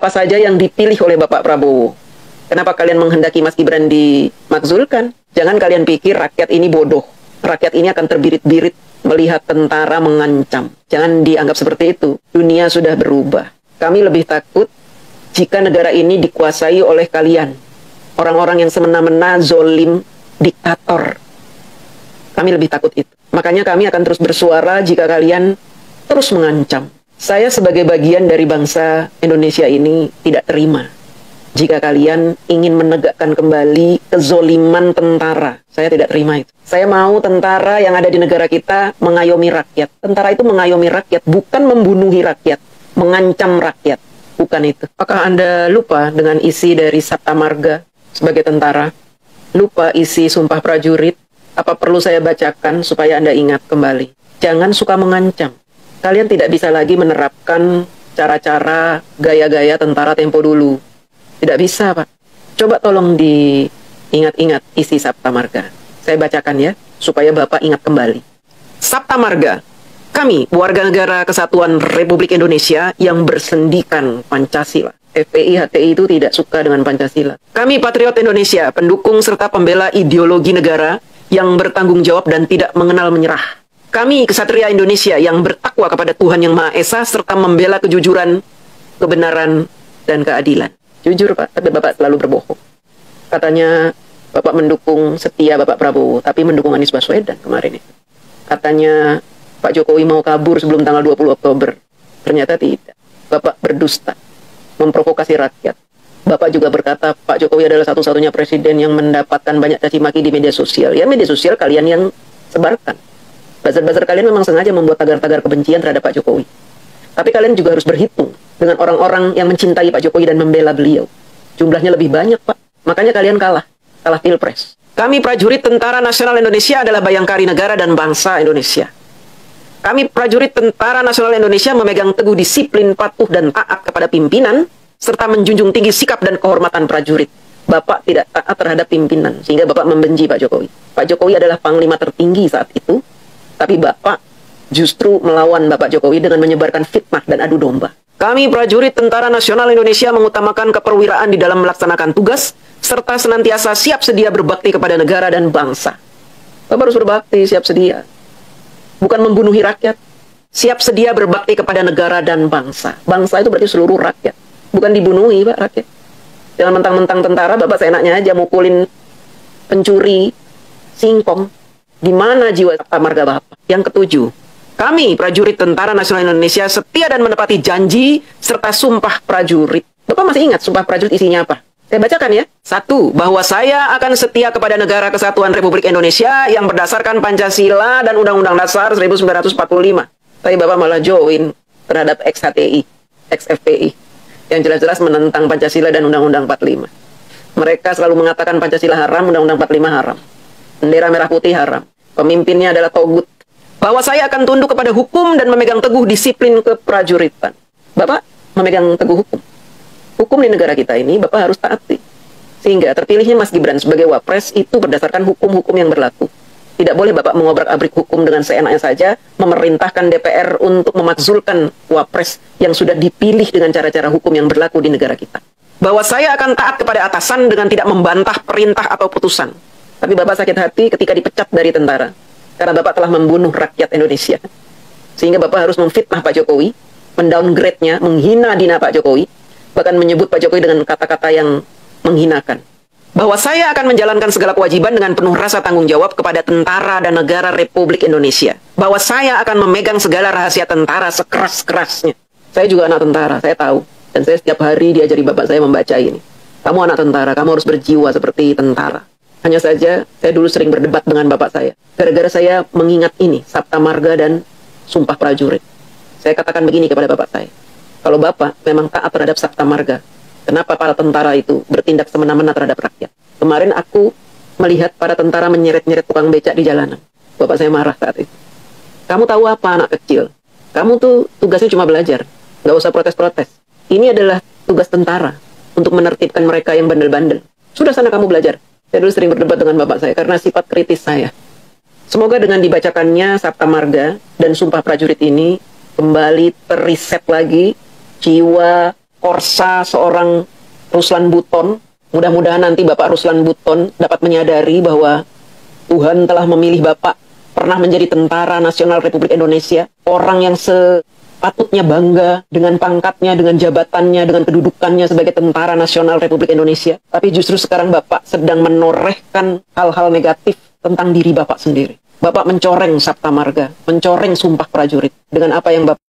Apa saja yang dipilih oleh Bapak Prabowo? Kenapa kalian menghendaki Mas Gibran dimakzulkan? Jangan kalian pikir rakyat ini bodoh. Rakyat ini akan terbirit-birit melihat tentara mengancam. Jangan dianggap seperti itu. Dunia sudah berubah. Kami lebih takut jika negara ini dikuasai oleh kalian. Orang-orang yang semena-mena, zolim, diktator. Kami lebih takut itu. Makanya kami akan terus bersuara jika kalian terus mengancam. Saya sebagai bagian dari bangsa Indonesia ini tidak terima jika kalian ingin menegakkan kembali kezoliman tentara. Saya tidak terima itu. Saya mau tentara yang ada di negara kita mengayomi rakyat. Tentara itu mengayomi rakyat, bukan membunuhi rakyat, mengancam rakyat. Bukan itu. Apakah Anda lupa dengan isi dari Sabta Marga sebagai tentara? Lupa isi Sumpah Prajurit? Apa perlu saya bacakan supaya Anda ingat kembali? Jangan suka mengancam. Kalian tidak bisa lagi menerapkan cara-cara gaya-gaya tentara tempo dulu. Tidak bisa, Pak. Coba tolong diingat-ingat isi Sabta Marga. Saya bacakan ya, supaya Bapak ingat kembali. Sabta Marga. Kami, warga negara Kesatuan Republik Indonesia yang bersendikan Pancasila. FPI, HTI itu tidak suka dengan Pancasila. Kami patriot Indonesia, pendukung serta pembela ideologi negara yang bertanggung jawab dan tidak mengenal menyerah. Kami kesatria Indonesia yang bertakwa kepada Tuhan Yang Maha Esa serta membela kejujuran, kebenaran, dan keadilan. Jujur, Pak, tapi Bapak selalu berbohong. Katanya Bapak mendukung setia Bapak Prabowo, tapi mendukung Anies Baswedan kemarin itu. Katanya Pak Jokowi mau kabur sebelum tanggal 20 Oktober. Ternyata tidak. Bapak berdusta, memprovokasi rakyat. Bapak juga berkata Pak Jokowi adalah satu-satunya presiden yang mendapatkan banyak caci maki di media sosial. Ya, media sosial kalian yang sebarkan. Buzzer-buzzer kalian memang sengaja membuat tagar-tagar kebencian terhadap Pak Jokowi. Tapi kalian juga harus berhitung dengan orang-orang yang mencintai Pak Jokowi dan membela beliau. Jumlahnya lebih banyak, Pak. Makanya kalian kalah pilpres. Kami prajurit Tentara Nasional Indonesia adalah bayangkari negara dan bangsa Indonesia. Kami prajurit Tentara Nasional Indonesia memegang teguh disiplin, patuh, dan taat kepada pimpinan, serta menjunjung tinggi sikap dan kehormatan prajurit. Bapak tidak taat terhadap pimpinan, sehingga Bapak membenci Pak Jokowi. Pak Jokowi adalah panglima tertinggi saat itu, tapi Bapak justru melawan Bapak Jokowi dengan menyebarkan fitnah dan adu domba. Kami prajurit Tentara Nasional Indonesia mengutamakan keperwiraan di dalam melaksanakan tugas, serta senantiasa siap sedia berbakti kepada negara dan bangsa. Bapak harus berbakti, siap sedia. Bukan membunuhi rakyat. Siap sedia berbakti kepada negara dan bangsa. Bangsa itu berarti seluruh rakyat. Bukan dibunuhi, Pak, rakyat. Jangan mentang-mentang tentara, Bapak seenaknya aja mukulin pencuri singkong. Di mana jiwa Sabta Marga Bapak? Yang ketujuh, kami prajurit Tentara Nasional Indonesia setia dan menepati janji serta sumpah prajurit. Bapak masih ingat sumpah prajurit isinya apa? Saya bacakan ya. 1. Bahwa saya akan setia kepada negara Kesatuan Republik Indonesia yang berdasarkan Pancasila dan Undang-Undang Dasar 1945. Tapi Bapak malah join terhadap ex-HTI, ex-FPI, yang jelas-jelas menentang Pancasila dan Undang-Undang 45. Mereka selalu mengatakan Pancasila haram, Undang-Undang 45 haram. Bendera merah putih haram. Pemimpinnya adalah togut. Bahwa saya akan tunduk kepada hukum dan memegang teguh disiplin keprajuritan. Bapak memegang teguh hukum. Hukum di negara kita ini Bapak harus taati. Sehingga terpilihnya Mas Gibran sebagai wapres itu berdasarkan hukum-hukum yang berlaku. Tidak boleh Bapak mengobrak-abrik hukum dengan seenaknya saja, memerintahkan DPR untuk memakzulkan wapres yang sudah dipilih dengan cara-cara hukum yang berlaku di negara kita. Bahwa saya akan taat kepada atasan dengan tidak membantah perintah atau putusan. Tapi Bapak sakit hati ketika dipecat dari tentara. Karena Bapak telah membunuh rakyat Indonesia. Sehingga Bapak harus memfitnah Pak Jokowi, mendowngrade-nya, menghina-dina Pak Jokowi, bahkan menyebut Pak Jokowi dengan kata-kata yang menghinakan. Bahwa saya akan menjalankan segala kewajiban dengan penuh rasa tanggung jawab kepada tentara dan negara Republik Indonesia. Bahwa saya akan memegang segala rahasia tentara sekeras-kerasnya. Saya juga anak tentara, saya tahu. Dan saya setiap hari diajari Bapak saya membaca ini. Kamu anak tentara, kamu harus berjiwa seperti tentara. Hanya saja, saya dulu sering berdebat dengan Bapak saya. Gara-gara saya mengingat ini, Sabta Marga dan Sumpah Prajurit. Saya katakan begini kepada Bapak saya. Kalau Bapak memang taat terhadap Sabta Marga, kenapa para tentara itu bertindak semena-mena terhadap rakyat? Kemarin aku melihat para tentara menyeret-nyeret tukang becak di jalanan. Bapak saya marah saat itu. Kamu tahu apa anak kecil? Kamu tuh tugasnya cuma belajar. Nggak usah protes-protes. Ini adalah tugas tentara untuk menertibkan mereka yang bandel-bandel. Sudah sana kamu belajar. Saya dulu sering berdebat dengan Bapak saya karena sifat kritis saya. Semoga dengan dibacakannya Sabta Marga dan Sumpah Prajurit ini kembali teriset lagi jiwa korsa seorang Ruslan Buton. Mudah-mudahan nanti Bapak Ruslan Buton dapat menyadari bahwa Tuhan telah memilih Bapak pernah menjadi tentara nasional Republik Indonesia, orang yang sepatutnya bangga dengan pangkatnya, dengan jabatannya, dengan kedudukannya sebagai tentara nasional Republik Indonesia. Tapi justru sekarang Bapak sedang menorehkan hal-hal negatif tentang diri Bapak sendiri. Bapak mencoreng Sabta Marga, mencoreng Sumpah Prajurit dengan apa yang Bapak